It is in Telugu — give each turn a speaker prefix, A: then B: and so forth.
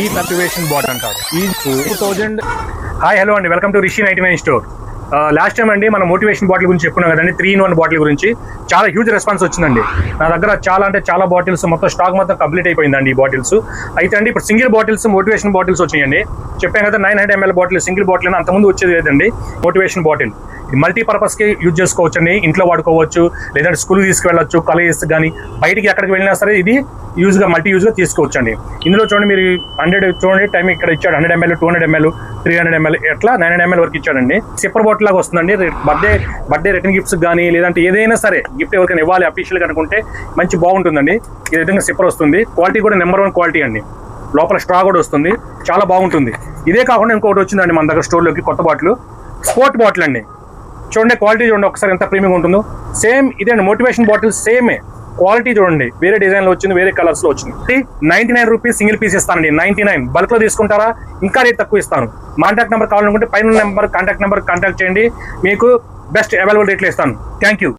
A: ఈ కల్టివేషన్ బాట్ అంటారు. ఈ 2000. హాయ్ హలో అండి, welcome to Rishi 99 store. Last time అండి మనం మోటివేషన్ బాటిల్ గురించి చెప్పుకున్నాం కదండి, 3-in-1 బాటిల్ గురించి చాలా హ్యూజ్ రెస్పాన్స్ వచ్చిందండి. నా దగ్గర చాలా బాటిల్స్ మొత్తం స్టాక్ మొత్తం కంప్లీట్ అయిపోయిందండి ఈ బాటిల్స్. అయితే అండి ఇప్పుడు సింగిల్ బాటిల్స్ మోటివేషన్ బాటిల్స్ వచ్చినాయండి. చెప్పాను కదా 900 ml బాటిల్ సింగిల్ బాటిల్ అని, అంతకుముందు వచ్చేది లేదండి మోటివేషన్ బాటిల్. మల్టీపర్పస్కి యూజ్ చేసుకోవచ్చు అండి, ఇంట్లో వాడుకోవచ్చు, లేదంటే స్కూల్కి తీసుకువెళ్ళచ్చు, కాలేజెస్ కానీ బయటికి ఎక్కడికి వెళ్ళినా సరే ఇది మల్టీ యూజ్గా తీసుకోవచ్చు అండి. ఇందులో చూడండి మీరు 100 చూడండి టైం ఇక్కడ ఇచ్చాడు, 100 ml, 200 ml, 300 ml ఎట్లా 900 ml వరకు ఇచ్చాడండి. సిప్పర్ బాటిల్ లాగా వస్తుందండి. బర్త్డే రిటర్న్ గిఫ్ట్స్ కానీ లేదంటే ఏదైనా సరే గిఫ్ట్ ఎవరికైనా ఇవ్వాలి అఫీషియల్గా అనుకుంటే మంచి బాగుంటుందండి. ఈ విధంగా సిప్పర్ వస్తుంది, క్వాలిటీ కూడా నెంబర్ 1 క్వాలిటీ అండి. లోపల స్ట్రా కూడా వస్తుంది, చాలా బాగుంటుంది. ఇదే కాకుండా ఇంకొకటి వచ్చిందండి మన దగ్గర స్టోర్లోకి కొత్త బాటిల్, స్పోర్ట్ బాటిల్ అండి. చూడండి క్వాలిటీ చూడండి ఒకసారి ఎంత ప్రీమియం ఉంటుందో. సేమ్ ఇదే అండి మోటివేషన్ బాటిల్, సేమే క్వాలిటీ చూడండి, వేరే డిజైన్లో వచ్చింది, వేరే కలర్స్లో వచ్చింది. 99 రూపీస్ సింగిల్ పీస్ ఇస్తానండి. 99 బల్క్లో తీసుకుంటారా ఇంకా రేట్ తక్కువ ఇస్తాను. కాంటాక్ట్ నెంబర్ కావాలనుకుంటే పైన నెంబర్ కాంటాక్ట్ చేయండి, మీకు బెస్ట్ అవైలబుల్ రేట్లో ఇస్తాను. Thank you.